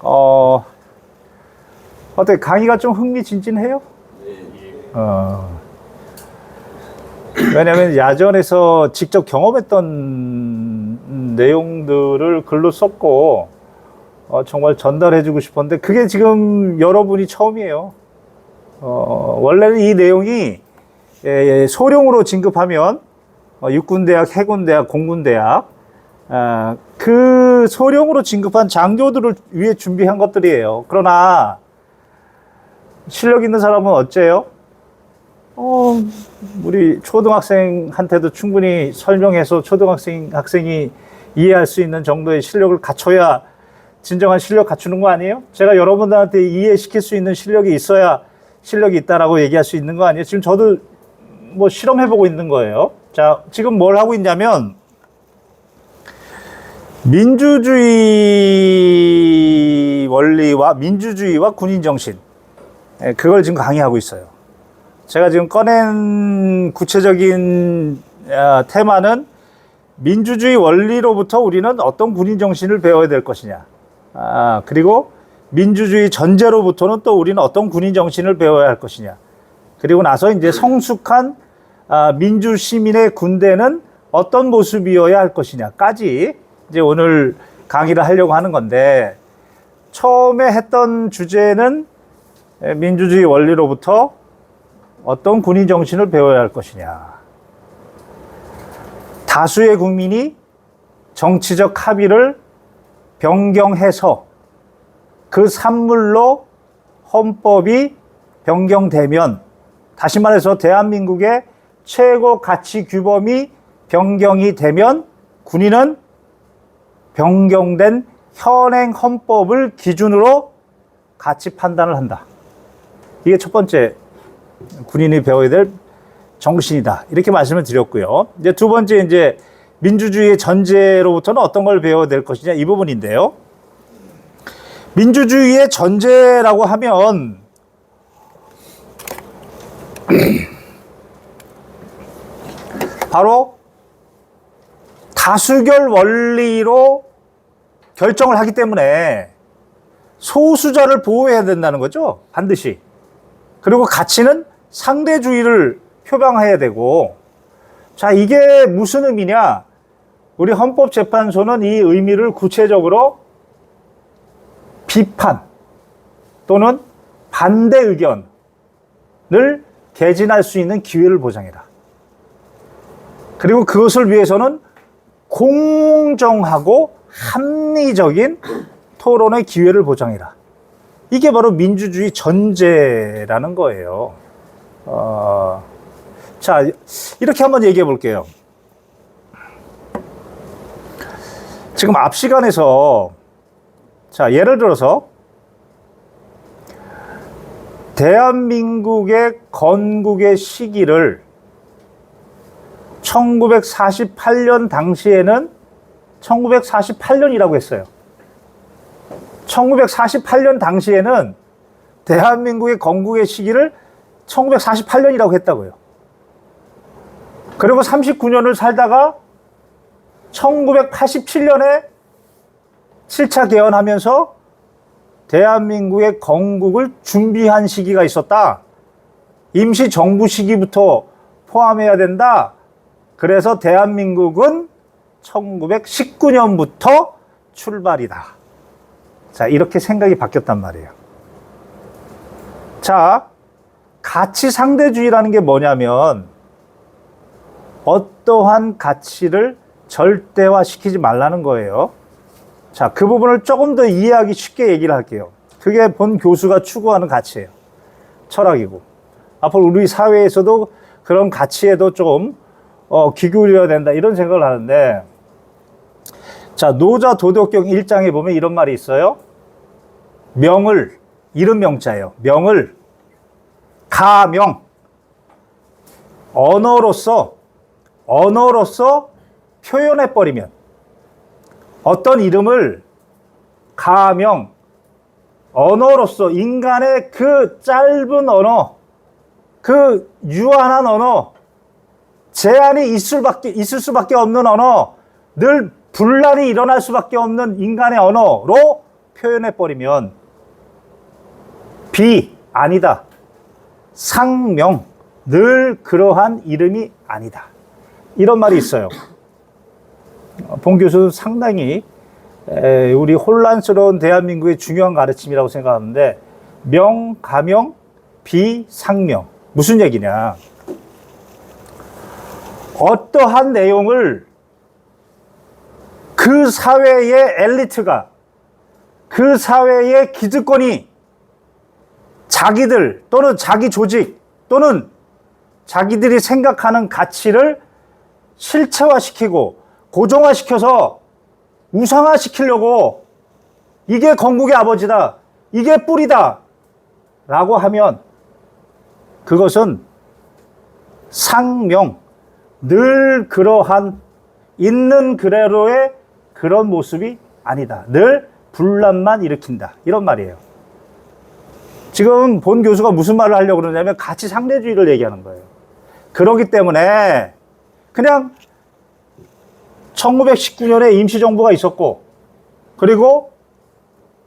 어때 강의가 좀 흥미진진해요? 왜냐면 야전에서 직접 경험했던 내용들을 글로 썼고 정말 전달해주고 싶었는데 그게 지금 여러분이 처음이에요. 원래는 이 내용이 소령으로 진급하면 육군대학, 해군대학, 공군대학 그 소령으로 진급한 장교들을 위해 준비한 것들이에요. 그러나 실력 있는 사람은 어째요? 우리 초등학생한테도 충분히 설명해서 학생이 이해할 수 있는 정도의 실력을 갖춰야 진정한 실력 갖추는 거 아니에요? 제가 여러분들한테 이해시킬 수 있는 실력이 있어야 실력이 있다라고 얘기할 수 있는 거 아니에요? 지금 저도 뭐 실험해보고 있는 거예요. 자, 지금 뭘 하고 있냐면 민주주의 원리와 민주주의와 군인 정신 그걸 지금 강의하고 있어요. 제가 지금 꺼낸 구체적인 테마는 민주주의 원리로부터 우리는 어떤 군인 정신을 배워야 될 것이냐. 그리고 민주주의 전제로부터는 또 우리는 어떤 군인 정신을 배워야 할 것이냐. 그리고 나서 이제 성숙한 민주 시민의 군대는 어떤 모습이어야 할 것이냐까지 이제 오늘 강의를 하려고 하는 건데 처음에 했던 주제는 민주주의 원리로부터 어떤 군인 정신을 배워야 할 것이냐. 다수의 국민이 정치적 합의를 변경해서 그 산물로 헌법이 변경되면 다시 말해서 대한민국의 최고 가치 규범이 변경이 되면 군인은 변경된 현행 헌법을 기준으로 가치 판단을 한다. 이게 첫 번째 군인이 배워야 될 정신이다. 이렇게 말씀을 드렸고요. 이제 두 번째 이제 민주주의의 전제로부터는 어떤 걸 배워야 될 것이냐 이 부분인데요. 민주주의의 전제라고 하면 바로 다수결 원리로 결정을 하기 때문에 소수자를 보호해야 된다는 거죠. 반드시. 그리고 가치는 상대주의를 표방해야 되고 자 이게 무슨 의미냐. 우리 헌법재판소는 이 의미를 구체적으로 비판 또는 반대 의견을 개진할 수 있는 기회를 보장해라. 그리고 그것을 위해서는 공정하고 합리적인 토론의 기회를 보장해라. 이게 바로 민주주의 전제라는 거예요. 자, 이렇게 한번 얘기해 볼게요. 지금 앞 시간에서 자, 예를 들어서 대한민국의 건국의 시기를 1948년 당시에는 1948년이라고 했어요. 1948년 당시에는 대한민국의 건국의 시기를 1948년이라고 했다고요. 그리고 39년을 살다가 1987년에 7차 개헌하면서 대한민국의 건국을 준비한 시기가 있었다. 임시정부 시기부터 포함해야 된다. 그래서 대한민국은 1919년부터 출발이다. 자, 이렇게 생각이 바뀌었단 말이에요. 자, 가치 상대주의라는 게 뭐냐면 어떠한 가치를 절대화시키지 말라는 거예요. 자, 그 부분을 조금 더 이해하기 쉽게 얘기를 할게요. 그게 본 교수가 추구하는 가치예요. 철학이고. 앞으로 우리 사회에서도 그런 가치에도 좀 귀 기울여야 된다 이런 생각을 하는데 자, 노자 도덕경 1장에 보면 이런 말이 있어요. 명을, 이름 명자예요. 명을 가명, 언어로서 표현해버리면 어떤 이름을 가명, 언어로서 인간의 그 짧은 언어, 그 유한한 언어, 제한이 있을 수밖에 없는 언어, 늘 분란이 일어날 수밖에 없는 인간의 언어로 표현해버리면 비, 아니다. 상명, 늘 그러한 이름이 아니다. 이런 말이 있어요. 본 교수 상당히 우리 혼란스러운 대한민국의 중요한 가르침이라고 생각하는데, 명, 가명, 비, 상명. 무슨 얘기냐. 어떠한 내용을 그 사회의 엘리트가, 그 사회의 기득권이 자기들 또는 자기 조직 또는 자기들이 생각하는 가치를 실체화시키고 고정화시켜서 우상화시키려고 이게 건국의 아버지다, 이게 뿌리다 라고 하면 그것은 상명, 늘 그러한 있는 그대로의 그런 모습이 아니다. 늘 분란만 일으킨다. 이런 말이에요. 지금 본 교수가 무슨 말을 하려고 그러냐면 가치 상대주의를 얘기하는 거예요. 그렇기 때문에 그냥 1919년에 임시정부가 있었고, 그리고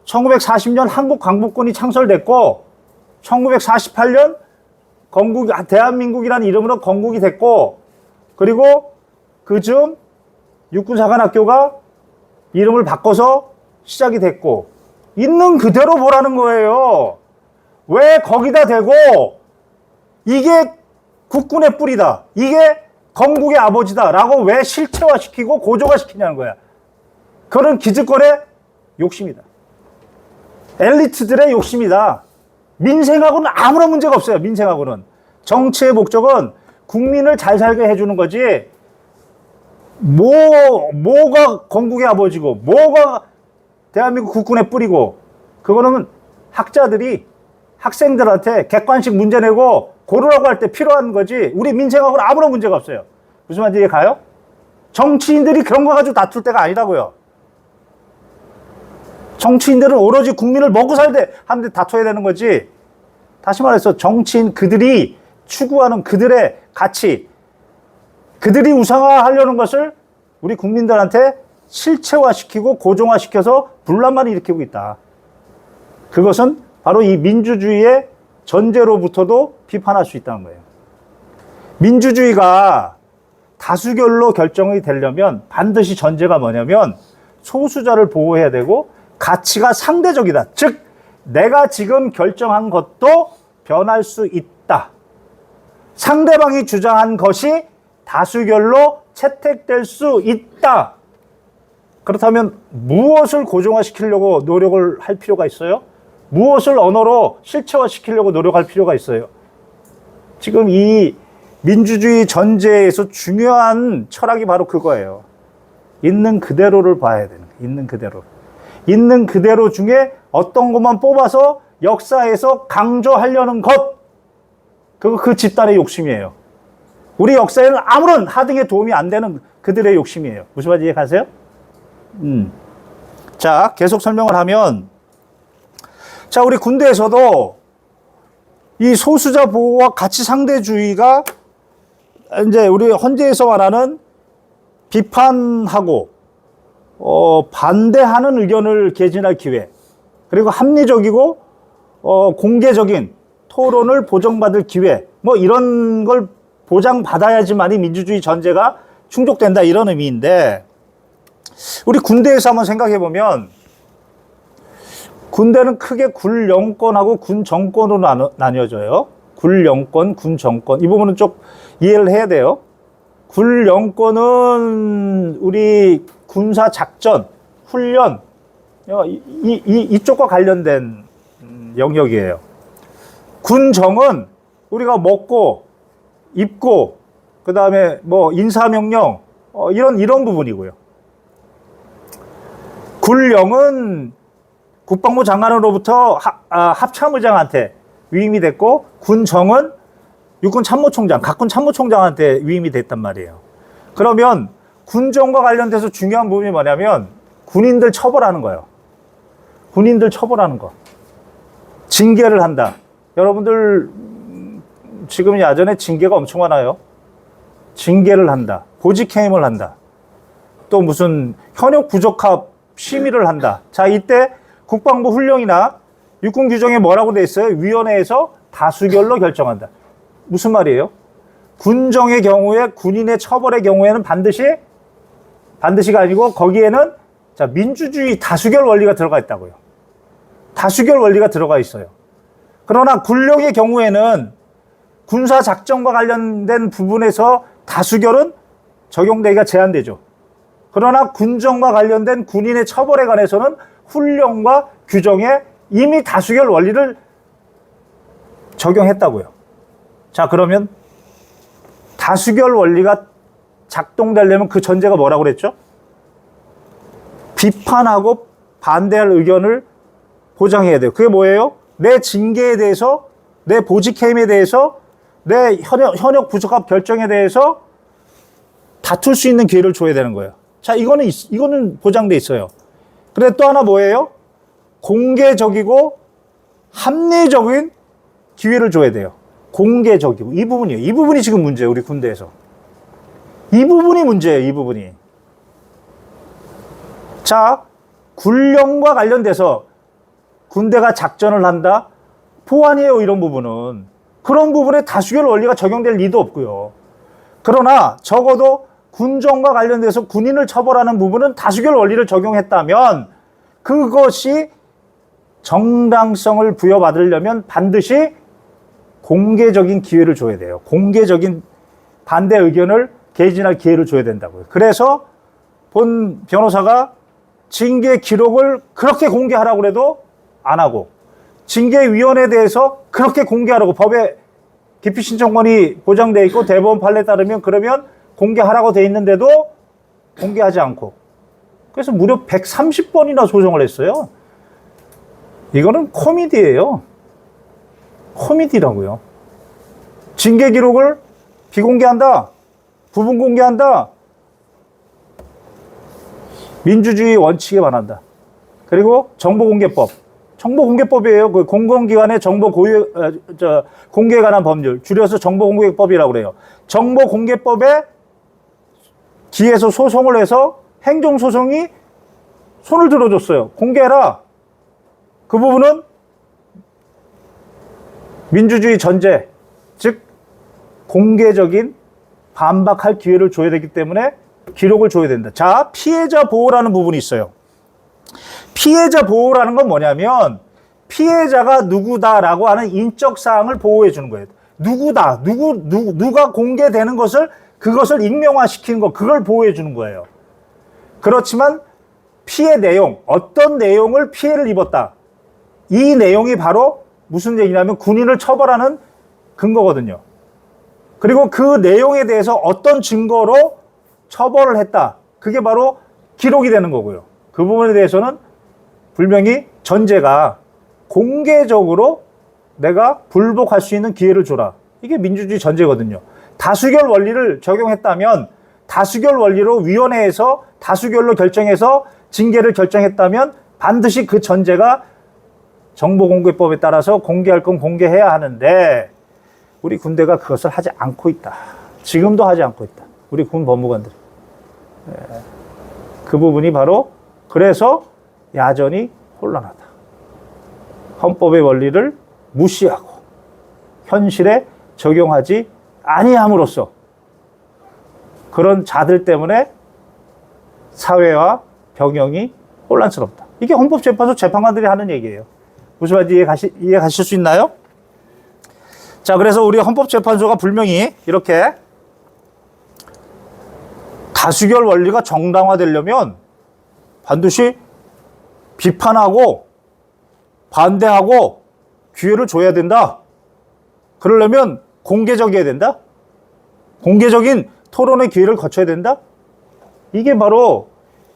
1940년 한국 광복군이 창설됐고, 1948년 대한민국이라는 이름으로 건국이 됐고, 그리고 그즈음 육군사관학교가 이름을 바꿔서 시작이 됐고, 있는 그대로 보라는 거예요. 왜 거기다 대고 이게 국군의 뿌리다, 이게 건국의 아버지다 라고 왜 실체화시키고 고조화시키냐는 거야. 그런 기득권의 욕심이다. 엘리트들의 욕심이다. 민생하고는 아무런 문제가 없어요. 민생하고는. 정치의 목적은 국민을 잘 살게 해주는 거지, 뭐가 건국의 아버지고 뭐가 대한민국 국군의 뿌리고, 그거는 학자들이 학생들한테 객관식 문제 내고 고르라고 할 때 필요한 거지, 우리 민생하고는 아무런 문제가 없어요. 무슨 말인지 가요? 정치인들이 그런 거 가지고 다툴 때가 아니라고요. 정치인들은 오로지 국민을 먹고 살때 하는데 다퉈야 되는 거지. 다시 말해서 정치인 그들이 추구하는 그들의 가치, 그들이 우상화하려는 것을 우리 국민들한테 실체화시키고 고정화시켜서 분란만 일으키고 있다. 그것은 바로 이 민주주의의 전제로부터도 비판할 수 있다는 거예요. 민주주의가 다수결로 결정이 되려면 반드시 전제가 뭐냐면 소수자를 보호해야 되고 가치가 상대적이다. 즉 내가 지금 결정한 것도 변할 수 있다. 상대방이 주장한 것이 다수결로 채택될 수 있다. 그렇다면 무엇을 고정화시키려고 노력을 할 필요가 있어요? 무엇을 언어로 실체화시키려고 노력할 필요가 있어요? 지금 이 민주주의 전제에서 중요한 철학이 바로 그거예요. 있는 그대로를 봐야 되는 거예요. 있는 그대로. 있는 그대로 중에 어떤 것만 뽑아서 역사에서 강조하려는 것. 그 집단의 욕심이에요. 우리 역사에는 아무런 하등의 도움이 안 되는 그들의 욕심이에요. 무슨 말인지 이해가세요? 자, 계속 설명을 하면, 자, 우리 군대에서도 이 소수자 보호와 가치 상대주의가 이제 우리 헌재에서 말하는 비판하고 반대하는 의견을 개진할 기회, 그리고 합리적이고 공개적인 토론을 보장받을 기회, 뭐 이런 걸 보장받아야지만이 민주주의 전제가 충족된다, 이런 의미인데, 우리 군대에서 한번 생각해 보면 군대는 크게 굴영권하고 군정권으로 나뉘어져요. 굴영권, 군정권. 이 부분은 좀 이해를 해야 돼요. 굴영권은 우리 군사 작전, 훈련, 이쪽과 관련된 영역이에요. 군정은 우리가 먹고, 입고, 그 다음에 뭐 인사명령, 이런 부분이고요. 굴령은 국방부 장관으로부터 합참의장한테 위임이 됐고, 군정은 육군 참모총장, 각군 참모총장한테 위임이 됐단 말이에요. 그러면 군정과 관련돼서 중요한 부분이 뭐냐면 군인들 처벌하는 거예요. 군인들 처벌하는 거. 징계를 한다. 여러분들 지금 야전에 징계가 엄청 많아요. 징계를 한다. 보직해임을 한다. 또 무슨 현역 부적합 심의를 한다. 자, 이때 국방부 훈령이나 육군 규정에 뭐라고 돼 있어요? 위원회에서 다수결로 결정한다. 무슨 말이에요? 군정의 경우에 군인의 처벌의 경우에는 반드시가 아니고 거기에는 자, 민주주의 다수결 원리가 들어가 있다고요. 다수결 원리가 들어가 있어요. 그러나 군령의 경우에는 군사 작전과 관련된 부분에서 다수결은 적용되기가 제한되죠. 그러나 군정과 관련된 군인의 처벌에 관해서는 훈령과 규정에 이미 다수결 원리를 적용했다고요. 자, 그러면 다수결 원리가 작동되려면 그 전제가 뭐라고 그랬죠? 비판하고 반대할 의견을 보장해야 돼요. 그게 뭐예요? 내 징계에 대해서, 내 보직해임에 대해서, 내 현역 부적합 결정에 대해서 다툴 수 있는 기회를 줘야 되는 거예요. 자, 이거는 보장돼 있어요. 근데 또 하나 뭐예요? 공개적이고 합리적인 기회를 줘야 돼요. 공개적이고. 이 부분이에요. 이 부분이 지금 문제예요. 우리 군대에서. 이 부분이 문제예요. 이 부분이. 자, 군령과 관련돼서 군대가 작전을 한다? 보안이에요. 이런 부분은. 그런 부분에 다수결 원리가 적용될 리도 없고요. 그러나 적어도 군정과 관련돼서 군인을 처벌하는 부분은 다수결 원리를 적용했다면 그것이 정당성을 부여받으려면 반드시 공개적인 기회를 줘야 돼요. 공개적인 반대 의견을 개진할 기회를 줘야 된다고요. 그래서 본 변호사가 징계 기록을 그렇게 공개하라고 해도 안 하고 징계위원회에 대해서 그렇게 공개하라고 법에 기피 신청권이 보장되어 있고 대법원 판례에 따르면 그러면 공개하라고 돼 있는데도 공개하지 않고 그래서 무려 130번이나 소송을 했어요. 이거는 코미디예요. 코미디라고요. 징계 기록을 비공개한다. 부분 공개한다. 민주주의 원칙에 반한다. 그리고 정보공개법. 정보공개법이에요. 그 공공기관의 공개에 관한 법률. 줄여서 정보공개법이라고 그래요. 정보공개법에 기에서 소송을 해서 행정소송이 손을 들어줬어요. 공개해라. 그 부분은 민주주의 전제, 즉 공개적인 반박할 기회를 줘야 되기 때문에 기록을 줘야 된다. 자, 피해자 보호라는 부분이 있어요. 피해자 보호라는 건 뭐냐면 피해자가 누구다라고 하는 인적 사항을 보호해 주는 거예요. 누구다, 누가 공개되는 것을 그것을 익명화시키는 거, 그걸 보호해 주는 거예요. 그렇지만 피해 내용, 어떤 내용을 피해를 입었다. 이 내용이 바로 무슨 얘기냐면 군인을 처벌하는 근거거든요. 그리고 그 내용에 대해서 어떤 증거로 처벌을 했다. 그게 바로 기록이 되는 거고요. 그 부분에 대해서는 분명히 전제가 공개적으로 내가 불복할 수 있는 기회를 줘라. 이게 민주주의 전제거든요. 다수결 원리를 적용했다면 다수결 원리로 위원회에서 다수결로 결정해서 징계를 결정했다면 반드시 그 전제가 정보공개법에 따라서 공개할 건 공개해야 하는데 우리 군대가 그것을 하지 않고 있다. 지금도 하지 않고 있다. 우리 군 법무관들이. 그 부분이 바로 그래서 야전이 혼란하다. 헌법의 원리를 무시하고 현실에 적용하지 아니함으로써 그런 자들 때문에 사회와 병영이 혼란스럽다. 이게 헌법재판소 재판관들이 하는 얘기예요. 무슨 말인지 이해 가실 수 있나요? 자, 그래서 우리 헌법재판소가 분명히 이렇게 다수결 원리가 정당화되려면 반드시 비판하고 반대하고 기회를 줘야 된다. 그러려면 공개적이어야 된다. 공개적인 토론의 기회를 거쳐야 된다. 이게 바로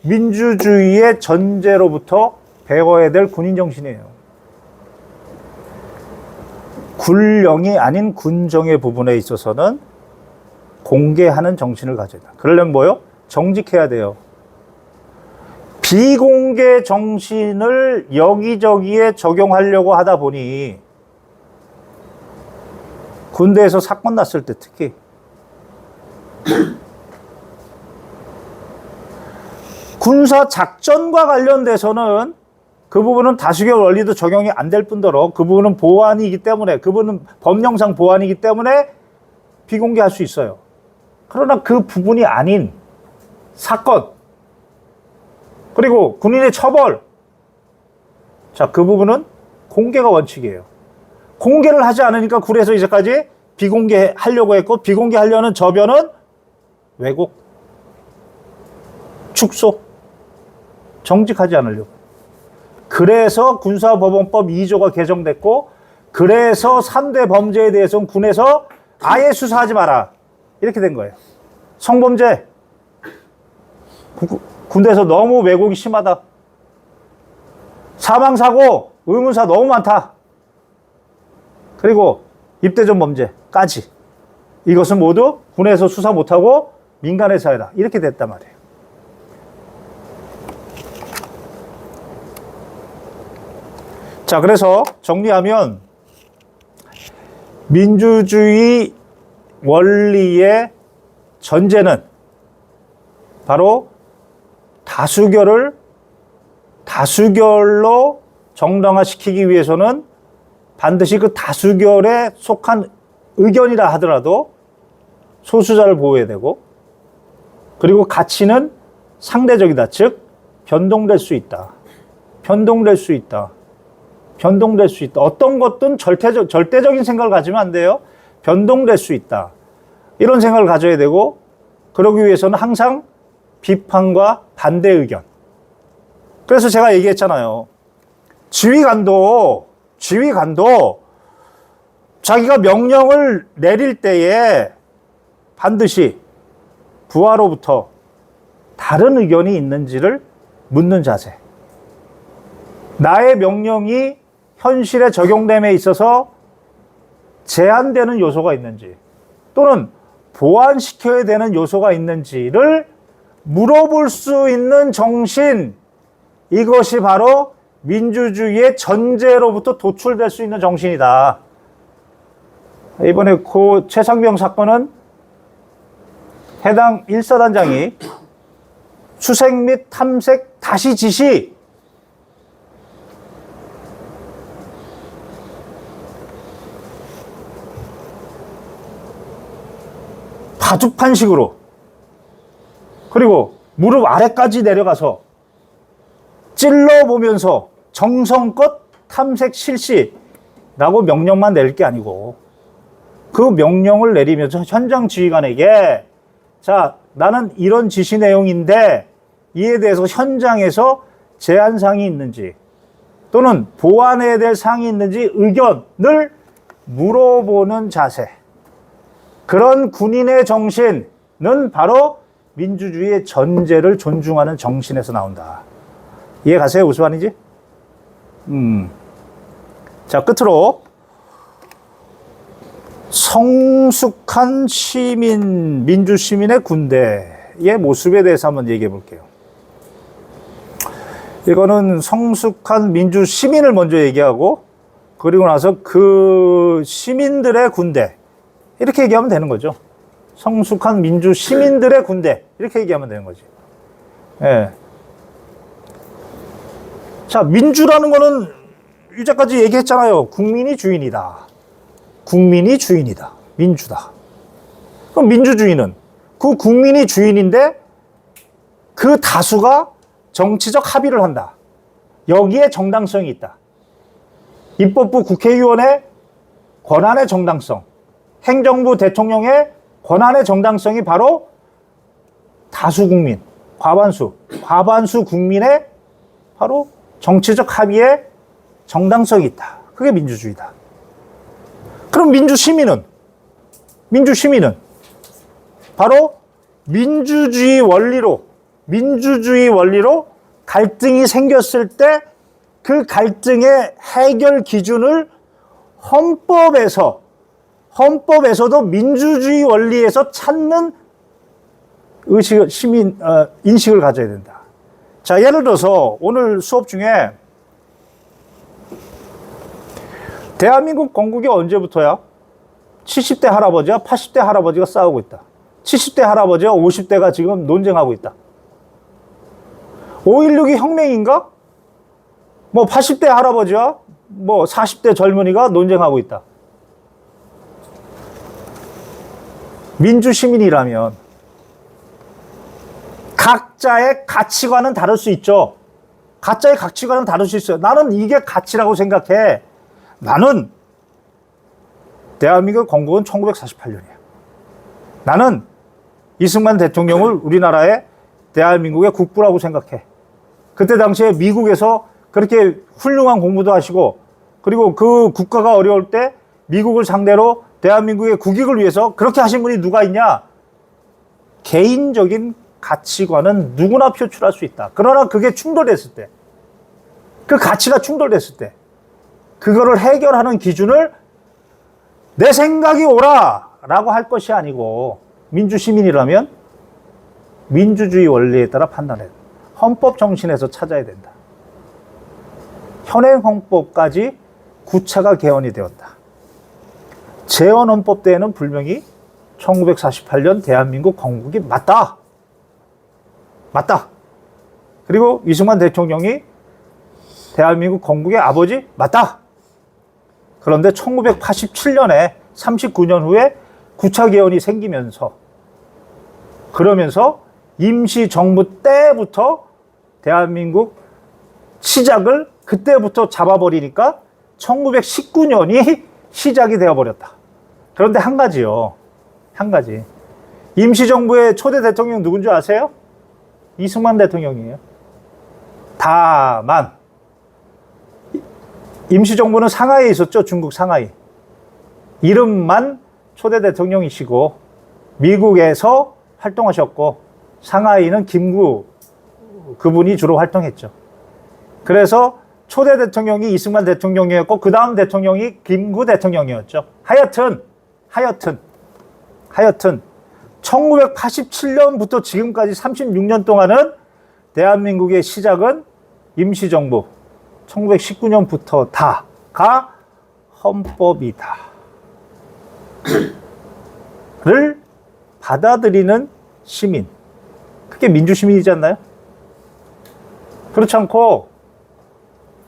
민주주의의 전제로부터 배워야 될 군인 정신이에요. 군령이 아닌 군정의 부분에 있어서는 공개하는 정신을 가져야 된다. 그러려면 뭐요? 정직해야 돼요. 비공개 정신을 여기저기에 적용하려고 하다 보니 군대에서 사건 났을 때 특히 군사 작전과 관련돼서는 그 부분은 다수결 원리도 적용이 안 될 뿐더러 그 부분은 보안이기 때문에, 그분은 법령상 보안이기 때문에 비공개할 수 있어요. 그러나 그 부분이 아닌 사건, 그리고 군인의 처벌, 자, 그 부분은 공개가 원칙이에요. 공개를 하지 않으니까 굴에서 이제까지 비공개하려고 했고, 비공개하려는 저변은 왜곡, 축소, 정직하지 않으려고. 그래서 군사법원법 2조가 개정됐고, 그래서 3대 범죄에 대해서는 군에서 아예 수사하지 마라, 이렇게 된 거예요. 성범죄, 군대에서 너무 왜곡이 심하다. 사망사고, 의문사 너무 많다. 그리고 입대전 범죄까지. 이것은 모두 군에서 수사 못하고 민간에서 해라, 이렇게 됐단 말이에요. 자, 그래서 정리하면 민주주의 원리의 전제는 바로 다수결로 정당화시키기 위해서는 반드시 그 다수결에 속한 의견이라 하더라도 소수자를 보호해야 되고, 그리고 가치는 상대적이다. 즉, 변동될 수 있다. 변동될 수 있다. 변동될 수 있다. 어떤 것든 절대적인 생각을 가지면 안 돼요. 변동될 수 있다. 이런 생각을 가져야 되고, 그러기 위해서는 항상 비판과 반대 의견. 그래서 제가 얘기했잖아요. 지휘관도 자기가 명령을 내릴 때에 반드시 부하로부터 다른 의견이 있는지를 묻는 자세. 나의 명령이 현실에 적용됨에 있어서 제한되는 요소가 있는지, 또는 보완시켜야 되는 요소가 있는지를 물어볼 수 있는 정신, 이것이 바로 민주주의의 전제로부터 도출될 수 있는 정신이다. 이번에 그 최상병 사건은 해당 1사단장이 수색 및 탐색 다시 지시, 바둑판식으로, 그리고 무릎 아래까지 내려가서 찔러보면서 정성껏 탐색 실시라고 명령만 낼 게 아니고, 그 명령을 내리면서 현장 지휘관에게, 자, 나는 이런 지시 내용인데 이에 대해서 현장에서 제한사항이 있는지, 또는 보완해야 될 사항이 있는지 의견을 물어보는 자세. 그런 군인의 정신은 바로 민주주의의 전제를 존중하는 정신에서 나온다. 이해 가세요? 무슨 말인지? 자, 끝으로 성숙한 시민, 민주시민의 군대의 모습에 대해서 한번 얘기해 볼게요. 이거는 성숙한 민주시민을 먼저 얘기하고, 그리고 나서 그 시민들의 군대, 이렇게 얘기하면 되는 거죠. 성숙한 민주시민들의 군대, 이렇게 얘기하면 되는 거지. 예. 자, 민주라는 거는 이제까지 얘기했잖아요. 국민이 주인이다. 국민이 주인이다. 민주다. 그럼 민주주의는 그 국민이 주인인데 그 다수가 정치적 합의를 한다. 여기에 정당성이 있다. 입법부 국회의원의 권한의 정당성, 행정부 대통령의 권한의 정당성이 바로 다수 국민, 과반수 국민의 바로 정치적 합의에 정당성이 있다. 그게 민주주의다. 그럼 민주시민은 바로 민주주의 원리로 갈등이 생겼을 때 그 갈등의 해결 기준을 헌법에서도 민주주의 원리에서 찾는 인식을 가져야 된다. 자, 예를 들어서 오늘 수업 중에 대한민국 건국이 언제부터야? 70대 할아버지와 80대 할아버지가 싸우고 있다. 70대 할아버지와 50대가 지금 논쟁하고 있다. 5.16이 혁명인가? 뭐 80대 할아버지와 뭐 40대 젊은이가 논쟁하고 있다. 민주시민이라면 각자의 가치관은 다를 수 있죠. 각자의 가치관은 다를 수 있어요. 나는 이게 가치라고 생각해. 나는 대한민국 건국은 1948년이야. 나는 이승만 대통령을 우리나라의 대한민국의 국부라고 생각해. 그때 당시에 미국에서 그렇게 훌륭한 공부도 하시고, 그리고 그 국가가 어려울 때 미국을 상대로 대한민국의 국익을 위해서 그렇게 하신 분이 누가 있냐? 개인적인 가치관은 누구나 표출할 수 있다. 그러나 그게 충돌됐을 때, 그 가치가 충돌됐을 때, 그거를 해결하는 기준을 내 생각이 옳아라고 할 것이 아니고, 민주시민이라면 민주주의 원리에 따라 판단해야 된다. 헌법 정신에서 찾아야 된다. 현행 헌법까지 구체가 개헌이 되었다. 재헌헌법 때에는 분명히 1948년 대한민국 건국이 맞다. 맞다. 그리고 이승만 대통령이 대한민국 건국의 아버지 맞다. 그런데 1987년에 39년 후에 구차 개헌이 생기면서, 그러면서 임시정부 때부터 대한민국 시작을 그때부터 잡아버리니까 1919년이 시작이 되어버렸다. 그런데 한 가지요. 한 가지. 임시정부의 초대 대통령 누군지 아세요? 이승만 대통령이에요. 다만 임시정부는 상하이에 있었죠. 중국 상하이. 이름만 초대 대통령이시고 미국에서 활동하셨고, 상하이는 김구 그분이 주로 활동했죠. 그래서 초대 대통령이 이승만 대통령이었고 그 다음 대통령이 김구 대통령이었죠. 하여튼 1987년부터 지금까지 36년 동안은 대한민국의 시작은 임시정부 1919년부터 다가 헌법이다 를 받아들이는 시민, 그게 민주시민이지 않나요? 그렇지 않고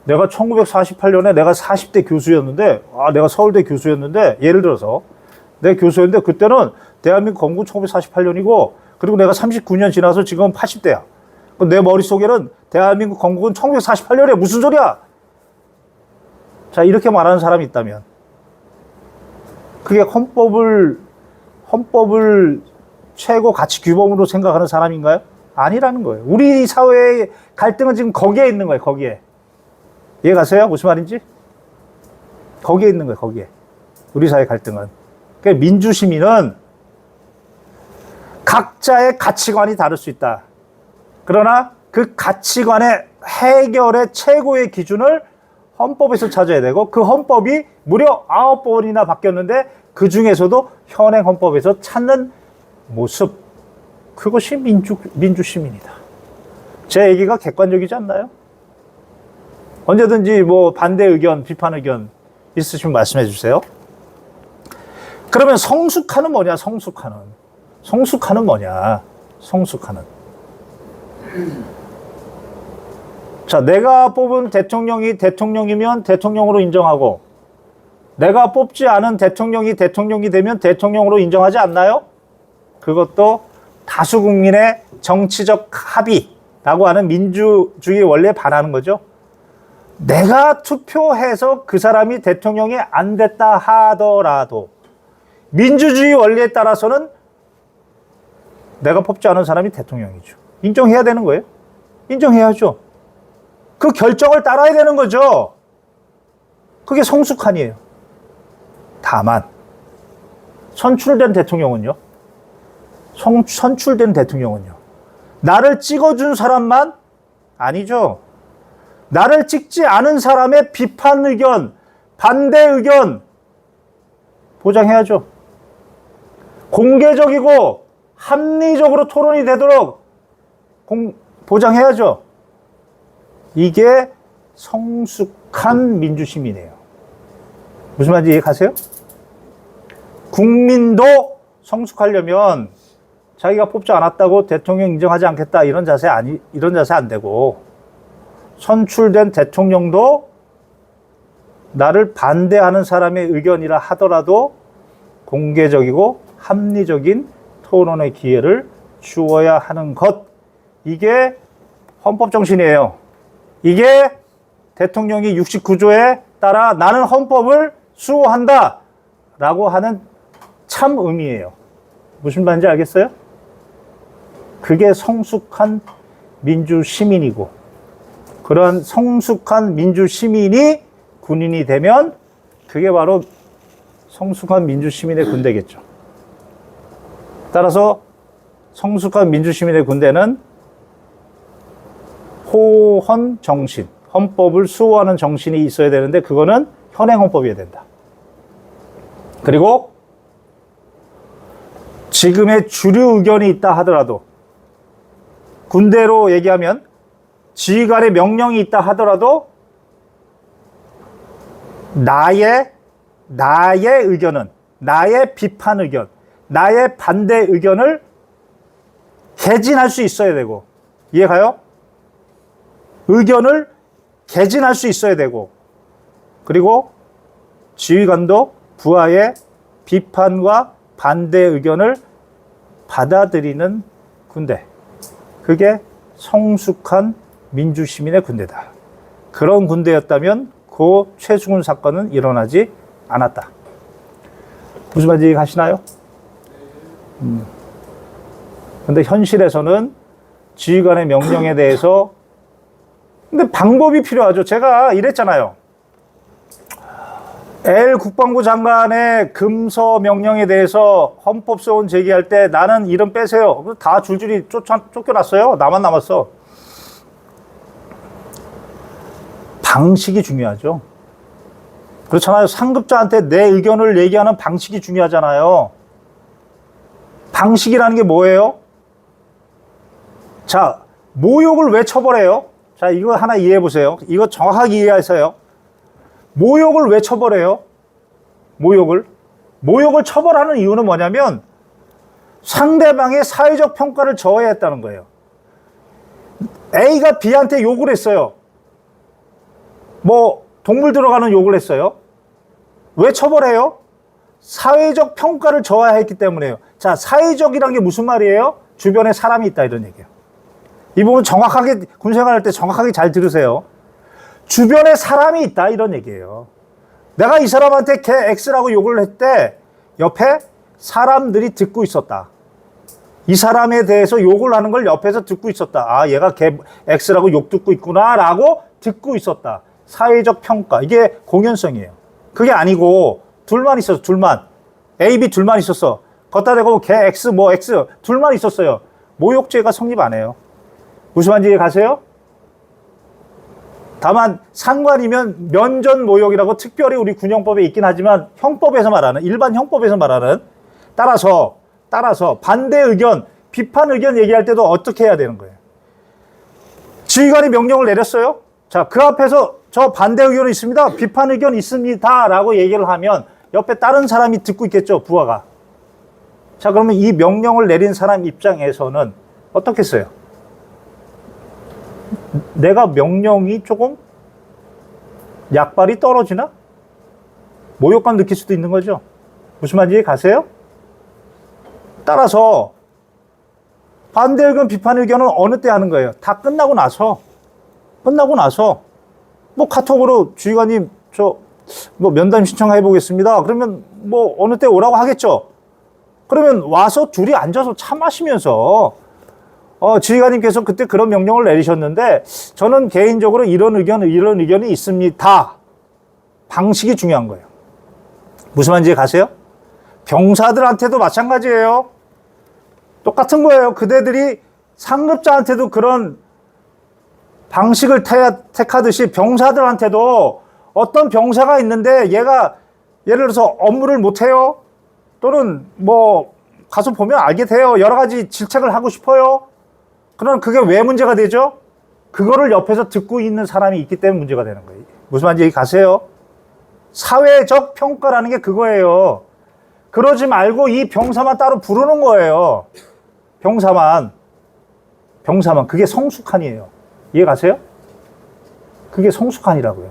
내가 1948년에 내가 40대 교수였는데, 내가 서울대 교수였는데, 예를 들어서 내가 교수였는데 그때는 대한민국 건국 1948년이고, 그리고 내가 39년 지나서 지금 80대야. 내 머릿속에는 대한민국 건국은 1948년이야. 무슨 소리야? 자, 이렇게 말하는 사람이 있다면 그게 헌법을 최고 가치 규범으로 생각하는 사람인가요? 아니라는 거예요. 우리 사회의 갈등은 지금 거기에 있는 거예요. 거기에. 이해 가세요? 무슨 말인지? 거기에 있는 거예요. 거기에. 우리 사회 갈등은. 그러니까 민주시민은 각자의 가치관이 다를 수 있다. 그러나 그 가치관의 해결의 최고의 기준을 헌법에서 찾아야 되고, 그 헌법이 무려 9번이나 바뀌었는데 그 중에서도 현행 헌법에서 찾는 모습, 그것이 민주시민이다. 제 얘기가 객관적이지 않나요? 언제든지 뭐 반대 의견, 비판 의견 있으시면 말씀해 주세요. 그러면 성숙하는 뭐냐? 성숙하는 뭐냐? 성숙하는. 자, 내가 뽑은 대통령이 대통령이면 대통령으로 인정하고, 내가 뽑지 않은 대통령이 대통령이 되면 대통령으로 인정하지 않나요? 그것도 다수 국민의 정치적 합의라고 하는 민주주의 원리에 반하는 거죠. 내가 투표해서 그 사람이 대통령이 안 됐다 하더라도 민주주의 원리에 따라서는 내가 뽑지 않은 사람이 대통령이죠. 인정해야 되는 거예요. 인정해야죠. 그 결정을 따라야 되는 거죠. 그게 성숙한이에요. 다만 선출된 대통령은요. 나를 찍어준 사람만 아니죠. 나를 찍지 않은 사람의 비판 의견, 반대 의견 보장해야죠. 공개적이고 합리적으로 토론이 되도록 보장해야죠. 이게 성숙한 민주시민이에요. 무슨 말인지 이해가세요? 국민도 성숙하려면 자기가 뽑지 않았다고 대통령 인정하지 않겠다 이런 자세 안 되고, 선출된 대통령도 나를 반대하는 사람의 의견이라 하더라도 공개적이고 합리적인 토론의 기회를 주어야 하는 것. 이게 헌법 정신이에요. 이게 대통령이 69조에 따라 나는 헌법을 수호한다 라고 하는 참 의미예요. 무슨 말인지 알겠어요? 그게 성숙한 민주시민이고, 그런 성숙한 민주시민이 군인이 되면 그게 바로 성숙한 민주시민의 군대겠죠. 따라서 성숙한 민주시민의 군대는 호헌 정신, 헌법을 수호하는 정신이 있어야 되는데 그거는 현행 헌법이어야 된다. 그리고 지금의 주류 의견이 있다 하더라도, 군대로 얘기하면 지휘관의 명령이 있다 하더라도 나의 의견은, 나의 비판 의견, 나의 반대 의견을 개진할 수 있어야 되고, 이해가요? 의견을 개진할 수 있어야 되고, 그리고 지휘관도 부하의 비판과 반대 의견을 받아들이는 군대. 그게 성숙한 민주시민의 군대다. 그런 군대였다면 그 최승훈 사건은 일어나지 않았다. 무슨 말인지 가시나요? 근데 현실에서는 지휘관의 명령에 대해서, 근데 방법이 필요하죠. 제가 이랬잖아요. L 국방부 장관의 금서 명령에 대해서 헌법소원 제기할 때 나는 이름 빼세요. 다 줄줄이 쫓겨났어요. 나만 남았어. 방식이 중요하죠. 그렇잖아요. 상급자한테 내 의견을 얘기하는 방식이 중요하잖아요. 방식이라는 게 뭐예요? 자, 모욕을 왜 처벌해요? 자, 이거 하나 이해해 보세요. 이거 정확하게 이해하세요. 모욕을 왜 처벌해요? 모욕을 처벌하는 이유는 뭐냐면 상대방의 사회적 평가를 저해야 했다는 거예요. A가 B한테 욕을 했어요. 뭐 동물 들어가는 욕을 했어요. 왜 처벌해요? 사회적 평가를 저하했기 때문에요. 자, 사회적이란 게 무슨 말이에요? 주변에 사람이 있다 이런 얘기예요. 이 부분 정확하게 군생활할 때 정확하게 잘 들으세요. 주변에 사람이 있다 이런 얘기예요. 내가 이 사람한테 걔 X라고 욕을 했대 옆에 사람들이 듣고 있었다. 이 사람에 대해서 욕을 하는 걸 옆에서 듣고 있었다. 아, 얘가 걔 X라고 욕 듣고 있구나 라고 듣고 있었다. 사회적 평가. 이게 공연성이에요. 그게 아니고 둘만 있었어. 둘만. A, B 둘만 있었어. 걷다 대고 걔 X 뭐 X 둘만 있었어요. 모욕죄가 성립 안 해요. 무슨 말인지 가세요? 다만 상관이면 면전 모욕이라고 특별히 우리 군형법에 있긴 하지만 형법에서 말하는, 일반 형법에서 말하는, 따라서 반대 의견, 비판 의견 얘기할 때도 어떻게 해야 되는 거예요? 지휘관이 명령을 내렸어요. 자, 그 앞에서 저 반대 의견이 있습니다. 비판 의견이 있습니다. 라고 얘기를 하면 옆에 다른 사람이 듣고 있겠죠. 부하가. 자, 그러면 이 명령을 내린 사람 입장에서는 어떻겠어요? 내가 명령이 조금 약발이 떨어지나? 모욕감 느낄 수도 있는 거죠. 무슨 말인지 가세요? 따라서 반대 의견, 비판 의견은 어느 때 하는 거예요? 다 끝나고 나서 뭐 카톡으로 지휘관님 저 뭐 면담 신청해 보겠습니다. 그러면 뭐 어느 때 오라고 하겠죠. 그러면 와서 둘이 앉아서 차 마시면서 지휘관님께서 그때 그런 명령을 내리셨는데 저는 개인적으로 이런 의견이 있습니다. 방식이 중요한 거예요. 무슨 말인지 가세요? 병사들한테도 마찬가지예요. 똑같은 거예요. 그대들이 상급자한테도 그런 방식을 택하듯이 병사들한테도 어떤 병사가 있는데 얘가 예를 들어서 업무를 못해요. 또는 뭐 가서 보면 알게 돼요. 여러 가지 질책을 하고 싶어요. 그럼 그게 왜 문제가 되죠? 그거를 옆에서 듣고 있는 사람이 있기 때문에 문제가 되는 거예요. 무슨 말인지 가세요? 사회적 평가라는 게 그거예요. 그러지 말고 이 병사만 따로 부르는 거예요. 병사만. 그게 성숙한이에요. 이해 가세요? 그게 성숙한이라고요.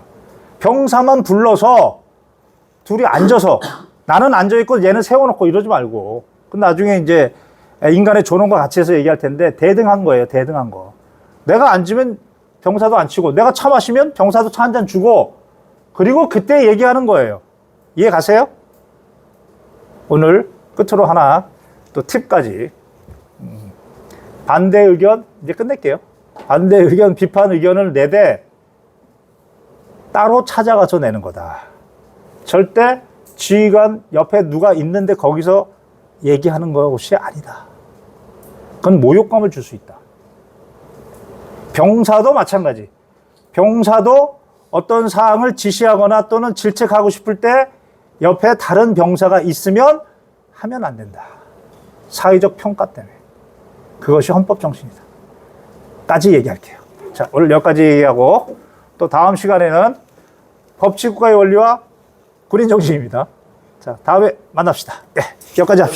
병사만 불러서 둘이 앉아서 나는 앉아있고 얘는 세워놓고 이러지 말고 그 나중에 이제 인간의 존엄과 가치에서 얘기할 텐데 대등한 거예요. 대등한 거. 내가 앉으면 병사도 안 치고 내가 차 마시면 병사도 차 한 잔 주고 그리고 그때 얘기하는 거예요. 이해 가세요? 오늘 끝으로 하나 또 팁까지 반대 의견 이제 끝낼게요. 반대 의견, 비판 의견을 내되 따로 찾아가서 내는 거다. 절대 지휘관 옆에 누가 있는데 거기서 얘기하는 것이 아니다. 그건 모욕감을 줄 수 있다. 병사도 마찬가지. 병사도 어떤 사항을 지시하거나 또는 질책하고 싶을 때 옆에 다른 병사가 있으면 하면 안 된다. 사회적 평가 때문에. 그것이 헌법 정신이다. 까지 얘기할게요. 자, 오늘 여기까지 얘기하고 또 다음 시간에는 법치국가의 원리와 군인 정신입니다. 자, 다음에 만납시다. 네, 여기까지 합시다.